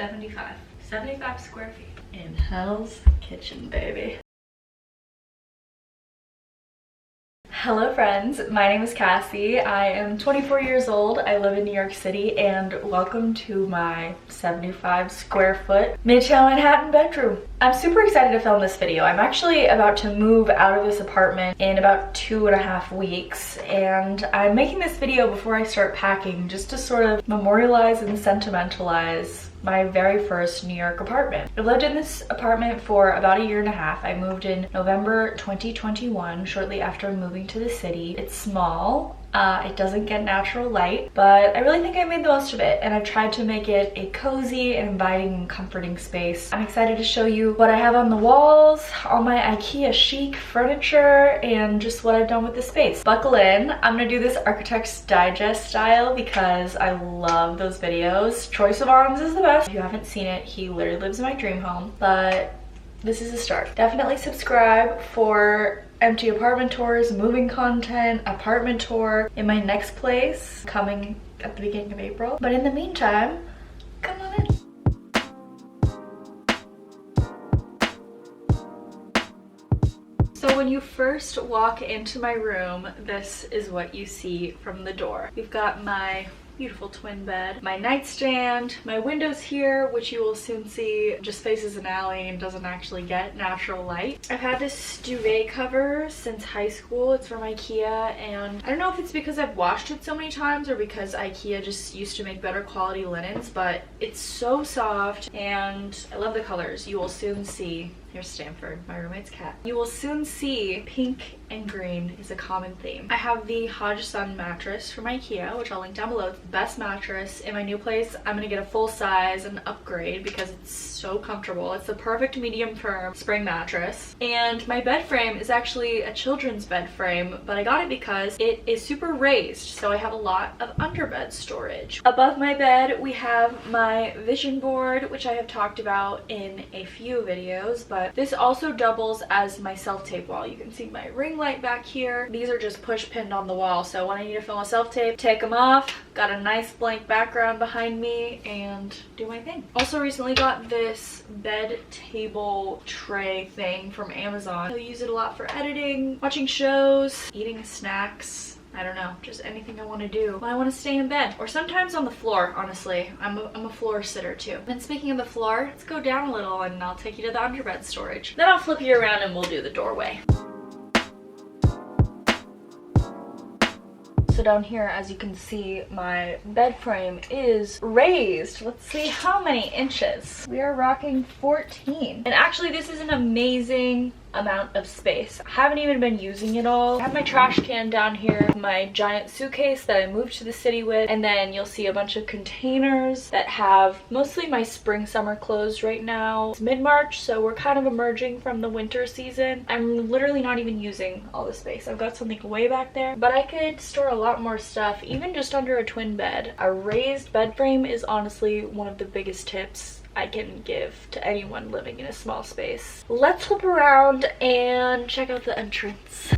75 square feet in Hell's Kitchen, baby. Hello friends, my name is Cassie. I am 24 years old. I live in New York City, and welcome to my 75 square foot midtown Manhattan bedroom. I'm super excited to film this video. I'm actually about to move out of this apartment in about 2.5 weeks, and I'm making this video before I start packing just to sort of memorialize and sentimentalize my very first New York apartment. I've lived in this apartment for about 1.5 years. I moved in November 2021, shortly after moving to the city. It's small. It doesn't get natural light, but I really think I made the most of it, and I've tried to make it a cozy and inviting and comforting space. I'm excited to show you what I have on the walls, all my IKEA chic furniture, and just what I've done with the space. Buckle in. I'm gonna do this Architect's Digest style because I love those videos. Troye Sivan's is the best. If you haven't seen it, he literally lives in my dream home, but this is a start. Definitely subscribe for empty apartment tours, moving content, apartment tour in my next place coming at the beginning of April. But in the meantime, come on in. So when you first walk into my room, this is what you see from the door. You've got my beautiful twin bed, my nightstand, my windows here, which you will soon see just faces an alley and doesn't actually get natural light. I've had this duvet cover since high school. It's from IKEA, and I don't know if it's because I've washed it so many times or because IKEA just used to make better quality linens, but it's so soft and I love the colors. You will soon see. Here's Stanford, my roommate's cat. You will soon see pink and green is a common theme. I have the Hodgson mattress from IKEA, which I'll link down below. It's the best mattress. In my new place, I'm gonna get a full size and upgrade because it's so comfortable. It's the perfect medium firm spring mattress. And my bed frame is actually a children's bed frame, but I got it because it is super raised, so I have a lot of underbed storage. Above my bed, we have my vision board, which I have talked about in a few videos, but this also doubles as my self-tape wall. You can see my ring light back here. These are just push pinned on the wall, so when I need to film a self-tape, take them off, got a nice blank background behind me, and do my thing. Also recently got this bed table tray thing from Amazon. I use it a lot for editing, watching shows, eating snacks. I don't know, just anything I want to do when I want to stay in bed, or sometimes on the floor. Honestly, I'm a floor sitter too. And speaking of the floor, let's go down a little and I'll take you to the underbed storage. Then I'll flip you around and we'll do the doorway. So down here, as you can see, my bed frame is raised. Let's see how many inches. We are rocking 14. And actually, this is an amazing amount of space. I haven't even been using it all. I have my trash can down here, my giant suitcase that I moved to the city with, and then you'll see a bunch of containers that have mostly my spring summer clothes right now. It's mid-March, so we're kind of emerging from the winter season. I'm literally not even using all the space. I've got something way back there, but I could store a lot more stuff even just under a twin bed. A raised bed frame is honestly one of the biggest tips I can give to anyone living in a small space. Let's flip around and check out the entrance.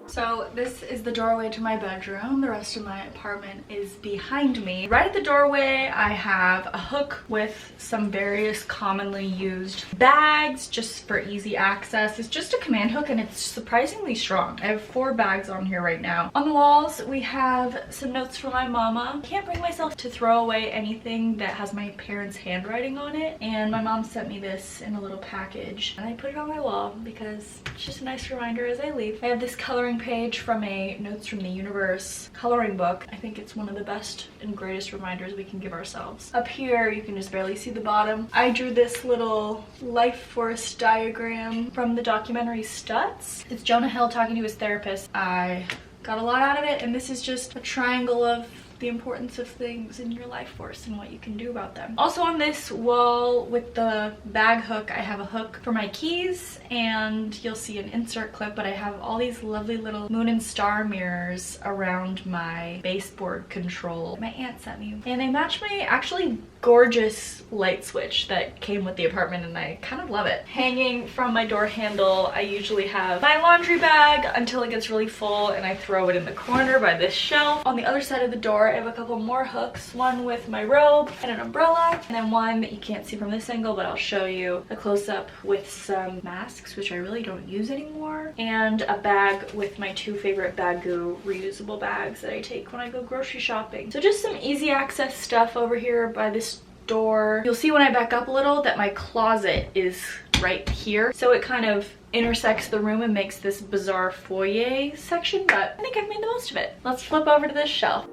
So this is the doorway to my bedroom. The rest of my apartment is behind me. Right at the doorway, I have a hook with some various commonly used bags just for easy access. It's just a command hook and it's surprisingly strong. I have 4 bags on here right now. On the walls, we have some notes from my mama. I can't bring myself to throw away anything that has my parents' handwriting on it, and my mom sent me this in a little package and I put it on my wall because it's just a nice reminder as I leave. I have this coloring page from a Notes from the Universe coloring book. I think it's one of the best and greatest reminders we can give ourselves. Up here, you can just barely see the bottom. I drew this little life force diagram from the documentary Stutz. It's Jonah Hill talking to his therapist. I got a lot out of it, and this is just a triangle of the importance of things in your life force and what you can do about them. Also on this wall with the bag hook, I have a hook for my keys, and you'll see an insert clip, but I have all these lovely little moon and star mirrors around my baseboard control my aunt sent me, and they match my actually gorgeous light switch that came with the apartment, and I kind of love it. Hanging from my door handle, I usually have my laundry bag until it gets really full and I throw it in the corner by this shelf. On the other side of the door, I have a couple more hooks, one with my robe and an umbrella, and then one that you can't see from this angle, but I'll show you a close-up with some masks, which I really don't use anymore, and a bag with my two favorite Baggu reusable bags that I take when I go grocery shopping. So just some easy access stuff over here by this door. You'll see when I back up a little that my closet is right here, so it kind of intersects the room and makes this bizarre foyer section, but I think I've made the most of it. Let's flip over to this shelf.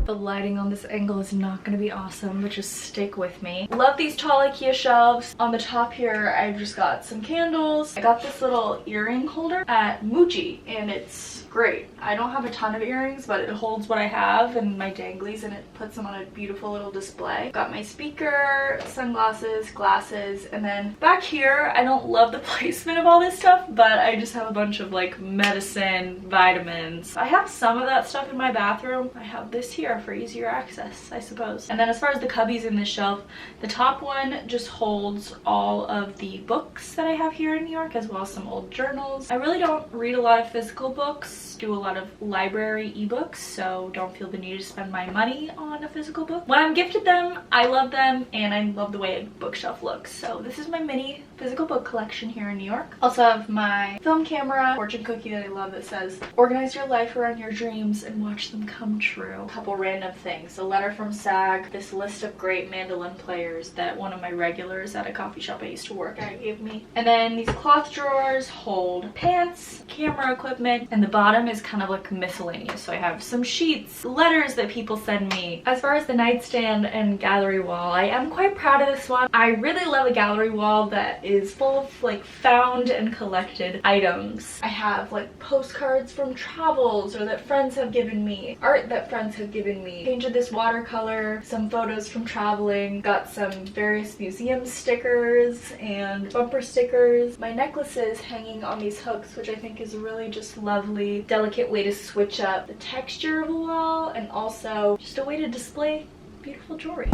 The lighting on this angle is not going to be awesome, but just stick with me. Love these tall IKEA shelves. On the top here, I just got some candles. I got this little earring holder at Muji, and it's great. I don't have a ton of earrings, but it holds what I have and my danglies, and it puts them on a beautiful little display. Got my speaker, sunglasses, glasses, and then back here, I don't love the placement of all this stuff, but I just have a bunch of like medicine, vitamins. I have some of that stuff in my bathroom. I have this here for easier access, I suppose. And then as far as the cubbies in this shelf, the top one just holds all of the books that I have here in New York, as well as some old journals. I really don't read a lot of physical books, do a lot of library ebooks, so don't feel the need to spend my money on a physical book. When I'm gifted them, I love them, and I love the way a bookshelf looks. So this is my mini physical book collection here in New York. Also have my film camera, fortune cookie that I love that says, organize your life around your dreams and watch them come true. A couple random things. A letter from SAG, this list of great mandolin players that one of my regulars at a coffee shop I used to work at gave me. And then these cloth drawers hold pants, camera equipment, and the bottom is kind of like miscellaneous. So I have some sheets, letters that people send me. As far as the nightstand and gallery wall, I am quite proud of this one. I really love a gallery wall that is full of like found and collected items. I have like postcards from travels or that friends have given me, art that friends have given me, painted this watercolor, some photos from traveling, got some various museum stickers and bumper stickers, my necklaces hanging on these hooks, which I think is really just lovely, delicate way to switch up the texture of a wall and also just a way to display beautiful jewelry.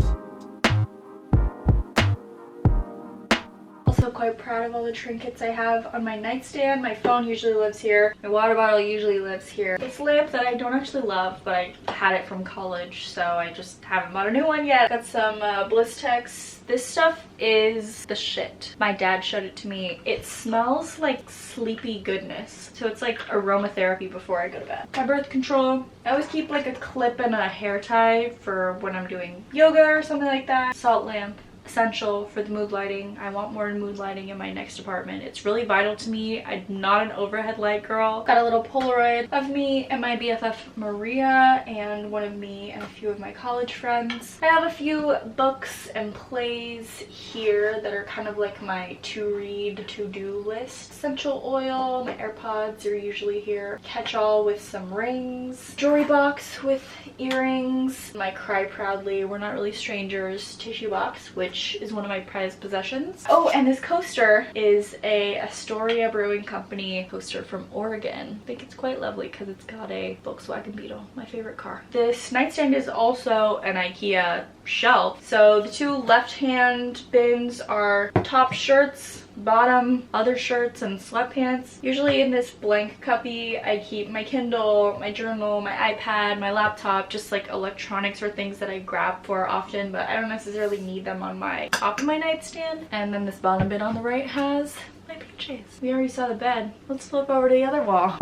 Also quite proud of all the trinkets I have on my nightstand. My phone usually lives here. My water bottle usually lives here. This lamp that I don't actually love, but I had it from college, so I just haven't bought a new one yet. Got some Blistex. This stuff is the shit. My dad showed it to me. It smells like sleepy goodness. So it's like aromatherapy before I go to bed. My birth control. I always keep like a clip and a hair tie for when I'm doing yoga or something like that. Salt lamp. Essential for the mood lighting. I want more mood lighting in my next apartment. It's really vital to me. I'm not an overhead light girl. Got a little Polaroid of me and my BFF Maria and one of me and a few of my college friends. I have a few books and plays here that are kind of like my to-read, to-do list. Essential oil, my AirPods are usually here. Catch-all with some rings. Jewelry box with earrings. My Cry Proudly, We're Not Really Strangers tissue box, which is one of my prized possessions. Oh, and this coaster is a Astoria Brewing Company coaster from Oregon. I think it's quite lovely because it's got a Volkswagen Beetle, my favorite car. This nightstand is also an IKEA shelf. So the two left-hand bins are top shirts, bottom other shirts and sweatpants. Usually in this blank cubby I keep my Kindle, my journal, my iPad, my laptop, just like electronics or things that I grab for often, but I don't necessarily need them on my top of my nightstand. And then this bottom bin on the right has my PJs. We already saw the bed. Let's flip over to the other wall.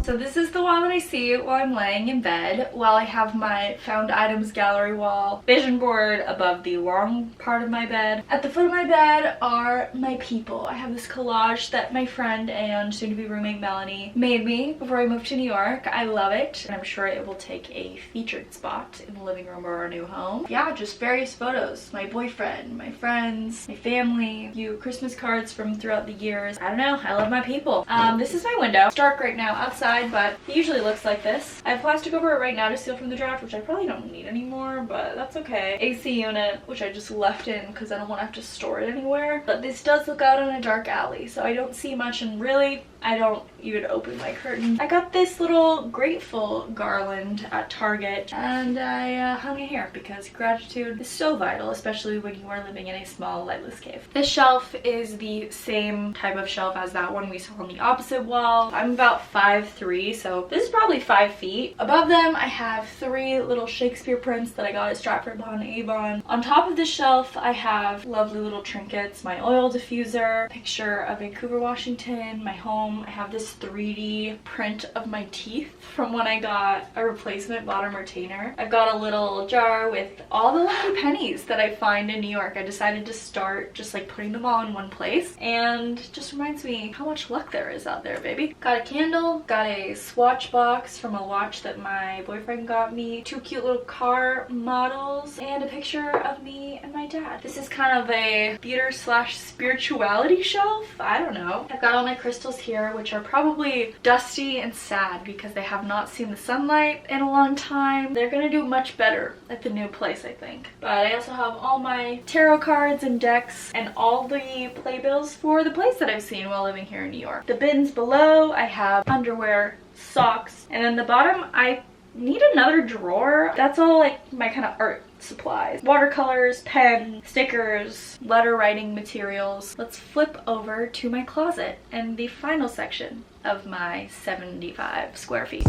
So this is the wall that I see while I'm laying in bed, while I have my found items gallery wall, vision board above the long part of my bed. At the foot of my bed are my people. I have this collage that my friend and soon-to-be roommate Melanie made me before I moved to New York. I love it, and I'm sure it will take a featured spot in the living room of our new home. Yeah, just various photos. My boyfriend, my friends, my family, a few Christmas cards from throughout the years. I don't know, I love my people. This is my window. It's dark right now outside. inside, but it usually looks like this. I have plastic over it right now to seal from the draft, which I probably don't need anymore, but that's okay. AC unit, which I just left in because I don't want to have to store it anywhere. But this does look out on a dark alley, so I don't see much, and really, I don't even open my curtain. I got this little grateful garland at Target, and I hung it here because gratitude is so vital, especially when you are living in a small, lightless cave. This shelf is the same type of shelf as that one we saw on the opposite wall. I'm about 5'3", so this is probably 5 feet. Above them, I have 3 little Shakespeare prints that I got at Stratford-upon-Avon. On top of the shelf, I have lovely little trinkets, my oil diffuser, picture of Vancouver, Washington, my home. I have this 3D print of my teeth from when I got a replacement bottom retainer. I've got a little jar with all the lucky pennies that I find in New York. I decided to start just like putting them all in one place, and it just reminds me how much luck there is out there, baby. Got a candle, got a swatch box from a watch that my boyfriend got me, 2 cute little car models, and a picture of me and my dad. This is kind of a theater slash spirituality shelf. I don't know. I've got all my crystals here, which are probably dusty and sad because they have not seen the sunlight in a long time. They're gonna do much better at the new place, I think. But I also have all my tarot cards and decks and all the playbills for the place that I've seen while living here in New York. The bins below, I have underwear, socks, and then the bottom, I need another drawer. That's all like my kind of art supplies. Watercolors, pen, stickers, letter writing materials. Let's flip over to my closet and the final section of my 75 square feet.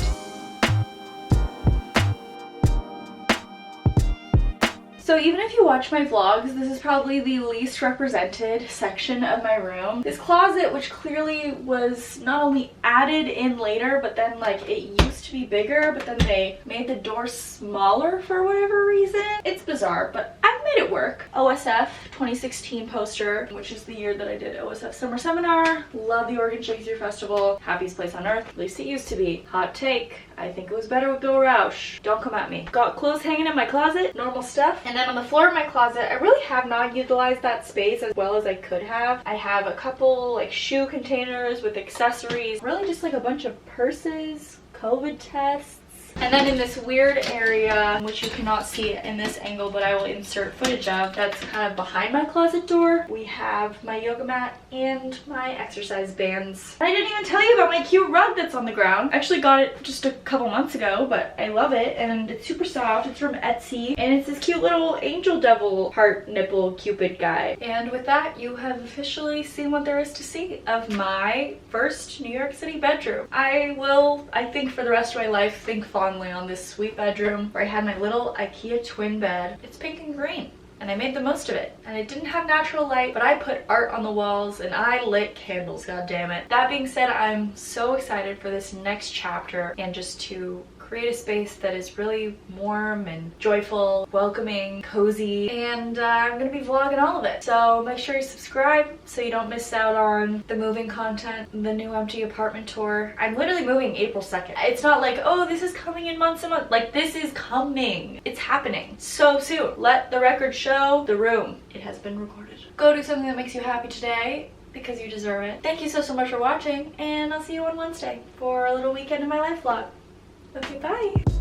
So even if you watch my vlogs, this is probably the least represented section of my room. This closet, which clearly was not only added in later, but then like it used to be bigger, but then they made the door smaller for whatever reason. It's bizarre, but I've made it work. OSF 2016 poster, which is the year that I did OSF Summer Seminar. Love the Oregon Shakespeare Festival. Happiest place on earth. At least it used to be. Hot take. I think it was better with Bill Roush. Don't come at me. Got clothes hanging in my closet, normal stuff. And then on the floor of my closet, I really have not utilized that space as well as I could have. I have a couple like shoe containers with accessories, really just like a bunch of purses, COVID tests. And then in this weird area, which you cannot see in this angle, but I will insert footage of, that's kind of behind my closet door, we have my yoga mat and my exercise bands. I didn't even tell you about my cute rug that's on the ground. I actually got it just a couple months ago, but I love it, and it's super soft. It's from Etsy, and it's this cute little angel devil heart nipple cupid guy. And with that, you have officially seen what there is to see of my first New York City bedroom. I will, I think for the rest of my life, think fondly on this sweet bedroom where I had my little IKEA twin bed. It's pink and green, and I made the most of it. And it didn't have natural light, but I put art on the walls and I lit candles, god damn it. That being said, I'm so excited for this next chapter and just to create a space that is really warm and joyful, welcoming, cozy, and I'm gonna be vlogging all of it. So make sure you subscribe so you don't miss out on the moving content, the new empty apartment tour. I'm literally moving April 2nd. It's not like, oh, this is coming in months and months. Like, this is coming. It's happening so soon. Let the record show the room. It has been recorded. Go do something that makes you happy today, because you deserve it. Thank you so much for watching, and I'll see you on Wednesday for a little weekend in my life vlog. Okay, bye.